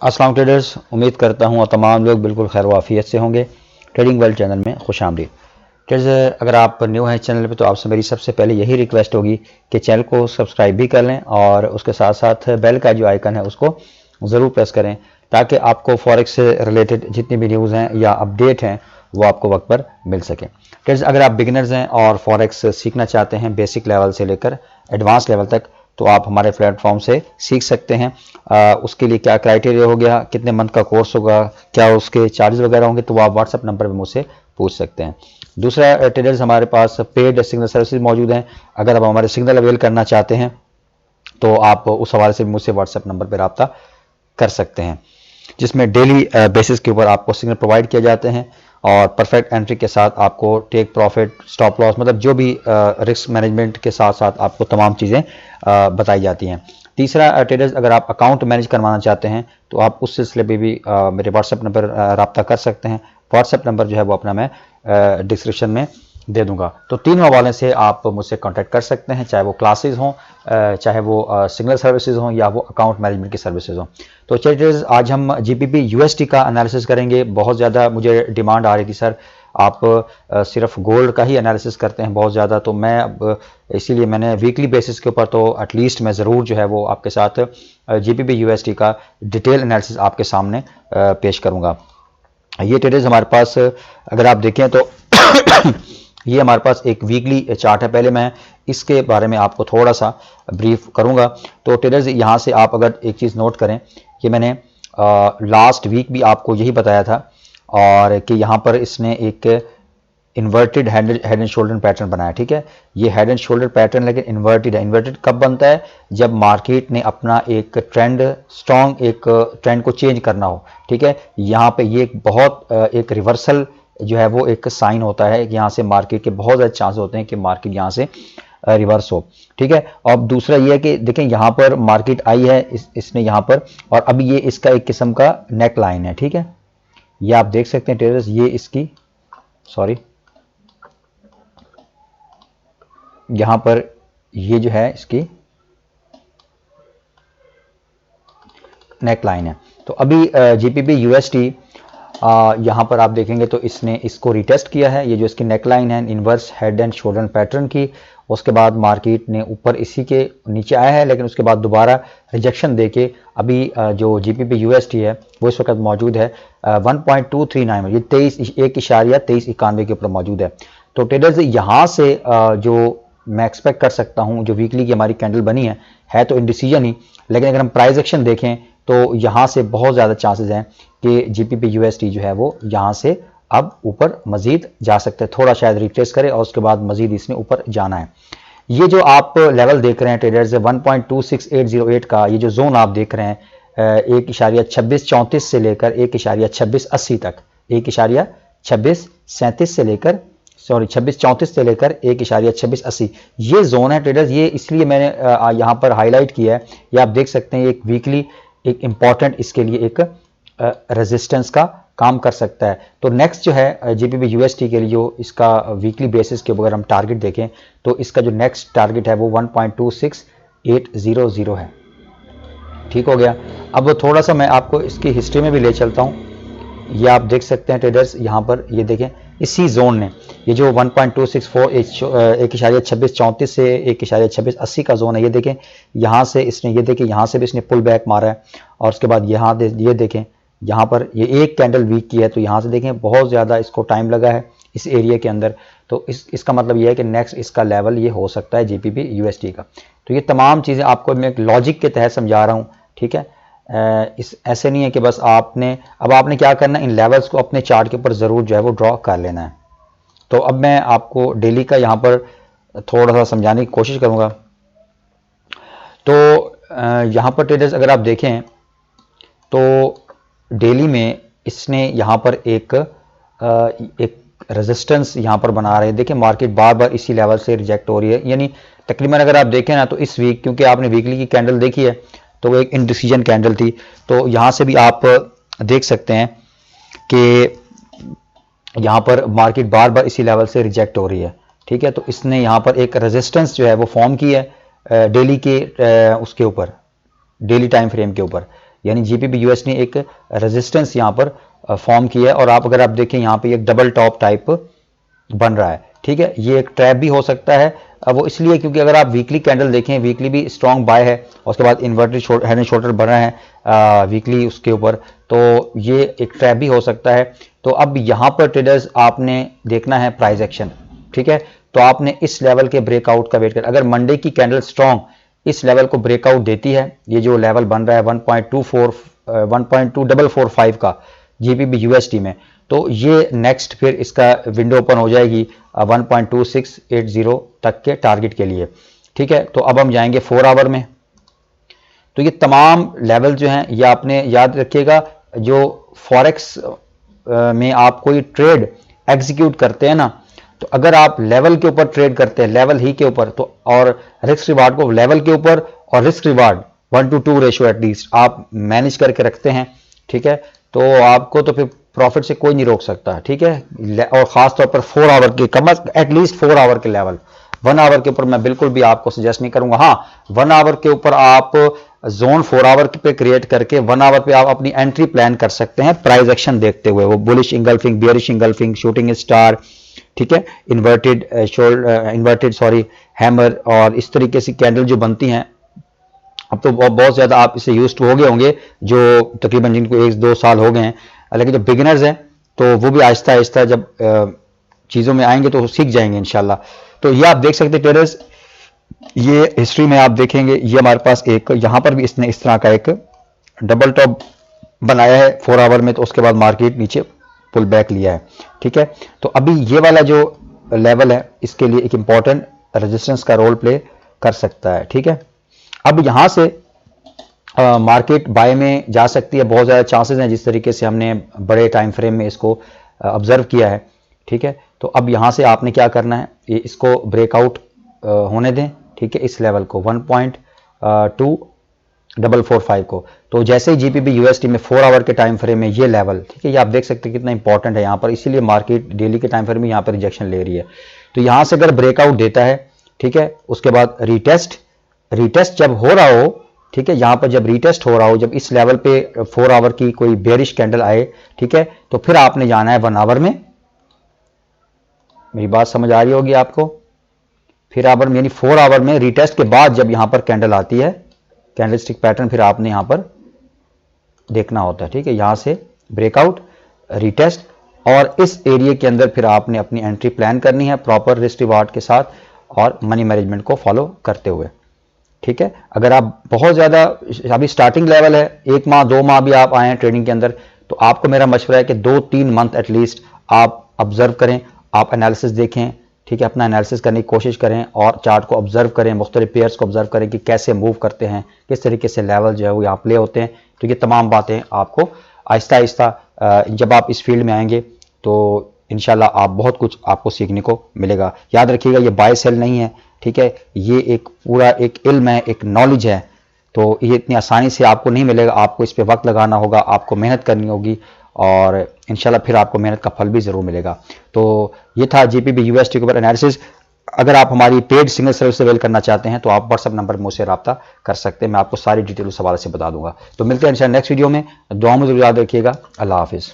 अस्सलाम ट्रेडर्स, उम्मीद करता हूँ और तमाम लोग बिल्कुल खैर वाफियत से होंगे। ट्रेडिंग वर्ल्ड चैनल में खुश आमदीद। ट्रेडर्स, अगर आप न्यू हैं चैनल पे तो आपसे मेरी सबसे पहले यही रिक्वेस्ट होगी कि चैनल को सब्सक्राइब भी कर लें और उसके साथ साथ बेल का जो आइकन है उसको ज़रूर प्रेस करें ताकि आपको फॉरेक्स से रिलेटेड जितनी भी न्यूज़ हैं या अपडेट हैं वो आपको वक्त पर मिल सके। ट्रेडर्स, अगर आप बिगिनर्स हैं और फॉरेक्स सीखना चाहते हैं बेसिक लेवल से लेकर एडवांस लेवल तक तो आप हमारे प्लेटफॉर्म से सीख सकते हैं। उसके लिए क्या क्राइटेरिया हो गया, कितने मंथ का कोर्स होगा, क्या उसके चार्जेस वगैरह होंगे, तो आप व्हाट्सएप नंबर पर मुझसे पूछ सकते हैं। दूसरा, ट्रेडर्स हमारे पास पेड सिग्नल सर्विसेज मौजूद हैं। अगर आप हमारे सिग्नल अवेल करना चाहते हैं तो आप उस हवाले से मुझसे व्हाट्सएप नंबर पर रब्ता कर सकते हैं, जिसमें डेली बेसिस के ऊपर आपको सिग्नल प्रोवाइड किए जाते हैं और परफेक्ट एंट्री के साथ आपको टेक प्रॉफिट, स्टॉप लॉस, मतलब जो भी रिस्क मैनेजमेंट के साथ साथ आपको तमाम चीज़ें बताई जाती हैं। तीसरा, ट्रेडर्स अगर आप अकाउंट मैनेज करवाना चाहते हैं तो आप उस सिलसिले में भी मेरे व्हाट्सएप नंबर रब्ता कर सकते हैं। व्हाट्सएप नंबर जो है वो अपना मैं डिस्क्रिप्शन में दे दूंगा। तो तीनों हवाले से आप मुझसे कांटेक्ट कर सकते हैं, चाहे वो क्लासेस हों, चाहे वो सिग्नल सर्विसेज हों या वो अकाउंट मैनेजमेंट की सर्विसेज हों। तो ट्रेडर्स, आज हम जीबीपी यूएसटी का एनालिसिस करेंगे। बहुत ज़्यादा मुझे डिमांड आ रही थी, सर आप सिर्फ गोल्ड का ही एनालिसिस करते हैं बहुत ज़्यादा, तो मैं अब इसीलिए मैंने वीकली बेसिस के ऊपर तो एटलीस्ट मैं ज़रूर जो है वो आपके साथ जीबीपी यूएसटी का डिटेल एनालिसिस आपके सामने पेश करूँगा। ये ट्रेडर्स हमारे पास अगर आप देखें तो ये हमारे पास एक वीकली चार्ट है। पहले मैं इसके बारे में आपको थोड़ा सा ब्रीफ करूंगा। तो ट्रेडर्स, यहाँ से आप अगर एक चीज़ नोट करें कि मैंने लास्ट वीक भी आपको यही बताया था और कि यहाँ पर इसने एक inverted head and shoulder pattern बनाया। ठीक है, ये हेड एंड शोल्डर पैटर्न लेकिन इन्वर्टेड है। इन्वर्टेड कब बनता है? जब मार्केट ने अपना एक ट्रेंड, स्ट्रॉन्ग एक ट्रेंड को चेंज करना हो। ठीक है, यहाँ पे ये एक बहुत एक रिवर्सल जो है वो एक साइन होता है कि यहाँ से मार्केट के बहुत ज़्यादा चांस होते हैं कि मार्केट यहाँ से रिवर्स हो। ठीक है, और दूसरा ये है कि देखें यहाँ पर मार्केट आई है, इसने यहाँ पर, और अभी ये इसका एक किस्म का नेक लाइन है। ठीक है, ये आप देख सकते हैं ट्रेडर्स, ये इसकी यहाँ पर ये जो है इसकी नेक लाइन है। तो अभी जीबीपी यूएसटी यहाँ पर आप देखेंगे तो इसने इसको रिटेस्ट किया है। ये जो इसकी नेक लाइन है inverse head and shoulder pattern की, उसके बाद मार्केट ने ऊपर इसी के नीचे आया है लेकिन उसके बाद दोबारा रिजेक्शन देके अभी जो जीबीपी यूएसटी है वो इस वक्त मौजूद है 1.239, ये 1.2391 के ऊपर मौजूद है। तो ट्रेडर्स, यहाँ से जो मैं एक्सपेक्ट कर सकता हूँ, जो वीकली की हमारी कैंडल बनी है तो इंडिसीजन ही, लेकिन अगर हम प्राइस एक्शन देखें तो यहाँ से बहुत ज़्यादा चांसेस हैं कि जीबीपी यूएसटी जो है वो यहाँ से अब ऊपर मजीद जा सकते हैं। थोड़ा शायद रिट्रेस करे और उसके बाद मजीद इसने ऊपर जाना है। ये जो आप लेवल देख रहे हैं ट्रेडर्स 1.26808 का, ये जो जोन आप देख रहे हैं 1.2634 से लेकर 1.2680 तक, 1.2637 से लेकर 2634 से लेकर 1.2680 ये जोन है ट्रेडर्स। ये इसलिए मैंने यहाँ पर हाईलाइट किया है। ये आप देख सकते हैं एक वीकली एक इंपॉर्टेंट इसके लिए एक रेजिस्टेंस का काम कर सकता है। तो नेक्स्ट जो है जीबीपी यूएसटी के लिए जो इसका वीकली बेसिस के अगर हम टारगेट देखें तो इसका जो नेक्स्ट टारगेट है वो 1.26800 है। ठीक हो गया। अब थोड़ा सा मैं आपको इसकी हिस्ट्री में भी ले चलता हूँ। ये आप देख सकते हैं ट्रेडर्स, यहाँ पर ये देखें इसी जोन ने, ये जो 1.264 1.2634 से 1.2680 का जोन है, ये देखें यहाँ से इसने, ये देखें यहाँ से भी इसने पुल बैक मारा है और उसके बाद यहाँ ये देखें यहाँ पर ये एक कैंडल वीक की है। तो यहाँ से देखें बहुत ज़्यादा इसको टाइम लगा है इस एरिया के अंदर। तो इसका मतलब ये है कि नेक्स्ट इसका लेवल ये हो सकता है जीबीपी यूएसटी का। तो ये तमाम चीज़ें आपको मैं एक लॉजिक के तहत समझा रहा हूँ। ठीक है, ऐसे नहीं है कि बस आपने क्या करना है, इन लेवल्स को अपने चार्ट के ऊपर ज़रूर जो है वो ड्रॉ कर लेना है। तो अब मैं आपको डेली का यहाँ पर थोड़ा सा समझाने की कोशिश करूँगा। तो यहाँ पर ट्रेडर्स अगर आप देखें तो डेली में इसने यहाँ पर एक रेजिस्टेंस यहाँ पर बना रहे हैं। देखिए मार्केट बार बार इसी लेवल से रिजेक्ट हो रही है, यानी तकरीबन अगर आप देखें ना तो इस वीक, क्योंकि आपने वीकली की कैंडल देखी है तो वो एक इंडिसीजन कैंडल थी। तो यहाँ से भी आप देख सकते हैं कि यहाँ पर मार्केट बार बार इसी लेवल से रिजेक्ट हो रही है। ठीक है, तो इसने यहाँ पर एक रेजिस्टेंस जो है वो फॉर्म की है डेली के उसके ऊपर, डेली टाइम फ्रेम के ऊपर। यानी जीपीबी यूएस ने एक रेजिस्टेंस यहाँ पर फॉर्म किया है, और अगर आप देखें यहाँ पे एक डबल टॉप टाइप बन रहा है, ठीक है। ये एक ट्रैप भी हो सकता है, वो इसलिए क्योंकि अगर आप वीकली कैंडल देखें, वीकली भी स्ट्रॉन्ग बाय है, और उसके बाद इन्वर्टेड हेड एंड शोल्डर बन रहा है वीकली उसके ऊपर, तो ये एक ट्रैप भी हो सकता है। तो अब यहाँ पर ट्रेडर्स आपने देखना है प्राइस एक्शन, ठीक है। तो आपने इस लेवल के ब्रेकआउट का वेट कर, अगर मंडे की कैंडल स्ट्रॉन्ग इस लेवल को ब्रेकआउट देती है, ये जो लेवल बन रहा है 1.2445 का जीबीबी यूएसडी में, तो ये नेक्स्ट फिर इसका विंडो ओपन हो जाएगी 1.2680 तक के टारगेट के लिए, ठीक है। तो अब हम जाएंगे 4 आवर में। तो ये तमाम लेवल जो हैं ये आपने याद रखिएगा, जो फॉरेक्स में आप कोई ट्रेड एग्जीक्यूट करते हैं ना, तो अगर आप लेवल के ऊपर ट्रेड करते हैं, लेवल ही के ऊपर, तो और रिस्क रिवार्ड को लेवल के ऊपर और रिस्क रिवार्ड 1:2 रेशियो एटलीस्ट आप मैनेज करके रखते हैं, ठीक है, तो आपको तो फिर प्रॉफिट से कोई नहीं रोक सकता, ठीक है। और खास तौर पर 4 आवर के, कम एटलीस्ट 4 आवर के लेवल, 1 आवर के ऊपर मैं बिल्कुल भी आपको सजेस्ट नहीं करूंगा। हाँ, 1 आवर के ऊपर आप जोन 4 आवर पे क्रिएट करके 1 आवर पे आप अपनी एंट्री प्लान कर सकते हैं प्राइस एक्शन देखते हुए, वो bullish engulfing, bearish engulfing, shooting star, ठीक है, इन्वर्टेड हैमर, और इस तरीके से कैंडल जो बनती हैं, अब तो बहुत ज्यादा आप इसे यूज्ड हो गए होंगे, जो तकरीबन जिनको 1-2 साल हो गए हैं, लेकिन जो बिगिनर्स हैं तो वो भी आहिस्ता आहिस्ता जब चीज़ों में आएंगे तो सीख जाएंगे इंशाल्लाह। तो ये आप देख सकते हैं ट्रेडर्स, ये हिस्ट्री में आप देखेंगे, ये हमारे पास एक यहाँ पर भी इसने इस तरह का एक डबल टॉप बनाया है 4 आवर में, तो उसके बाद मार्केट नीचे पुल बैक लिया है, ठीक है। तो अभी ये वाला जो लेवल है इसके लिए एक इंपॉर्टेंट रेजिस्टेंस का रोल प्ले कर सकता है, ठीक है। अब यहाँ से मार्केट बाय में जा सकती है, बहुत ज़्यादा चांसेस हैं, जिस तरीके से हमने बड़े टाइम फ्रेम में इसको ऑब्जर्व किया है, ठीक है। तो अब यहाँ से आपने क्या करना है, ये इसको ब्रेकआउट होने दें, ठीक है, इस लेवल को 1.2445 को। तो जैसे ही जीपीबी यूएसडी में 4 आवर के टाइम फ्रेम में ये लेवल, ठीक है, ये आप देख सकते हैं कितना इंपॉर्टेंट है यहाँ पर, इसीलिए मार्केट डेली के टाइम फ्रेम में यहाँ पर रिजेक्शन ले रही है। तो यहाँ से अगर ब्रेकआउट देता है, ठीक है, उसके बाद रीटेस्ट जब हो रहा हो, ठीक है, यहां पर जब रीटेस्ट हो रहा हो, जब इस लेवल पे 4 आवर की कोई बेरिश कैंडल आए, ठीक है, तो फिर आपने जाना है 1 आवर में। मेरी बात समझ आ रही होगी आपको। फिर आवर यानी 4 आवर में रीटेस्ट के बाद जब यहां पर कैंडल आती है, कैंडलस्टिक पैटर्न फिर आपने यहां पर देखना होता है, ठीक है। यहां से ब्रेकआउट, रीटेस्ट, और इस एरिया के अंदर फिर आपने अपनी एंट्री प्लान करनी है प्रॉपर रिस्क रिवार्ड के साथ और मनी मैनेजमेंट को फॉलो करते हुए, ठीक है। अगर आप बहुत ज़्यादा अभी स्टार्टिंग लेवल है, 1 माह 2 माह भी आप आए हैं ट्रेडिंग के अंदर, तो आपको मेरा मशवरा है कि 2-3 मंथ एटलीस्ट आप ऑब्जर्व करें, आप एनालिसिस देखें, ठीक है, अपना एनालिसिस करने की कोशिश करें और चार्ट को ऑब्जर्व करें, मुख्तलिफ पेयर्स को ऑब्जर्व करें कि कैसे मूव करते हैं, किस तरीके से लेवल जो है वो यहाँ प्ले होते हैं। तो ये तमाम बातें आपको आहिस्ता आहिस्ता जब आप इस फील्ड में आएंगे तो इंशाल्लाह आप बहुत कुछ आपको सीखने को मिलेगा। याद रखिएगा, ये बाय सेल नहीं है, ठीक है, ये एक पूरा एक इल्म है, एक नॉलेज है, तो ये इतनी आसानी से आपको नहीं मिलेगा, आपको इस पे वक्त लगाना होगा, आपको मेहनत करनी होगी, और इंशाल्लाह फिर आपको मेहनत का फल भी ज़रूर मिलेगा। तो ये था जीपीबी यूएसडी के ऊपर एनालिसिस। अगर आप हमारी पेड सिंगल सर्विस अवेल करना चाहते हैं तो आप व्हाट्सअप नंबर पर मुझसे रब्ता कर सकते हैं, मैं आपको सारी डिटेल उस हवाले से बता दूंगा। तो मिलते हैं इंशाल्लाह नेक्स्ट वीडियो में, दुआ में ज़रूर याद रखिएगा। अल्लाह हाफिज़।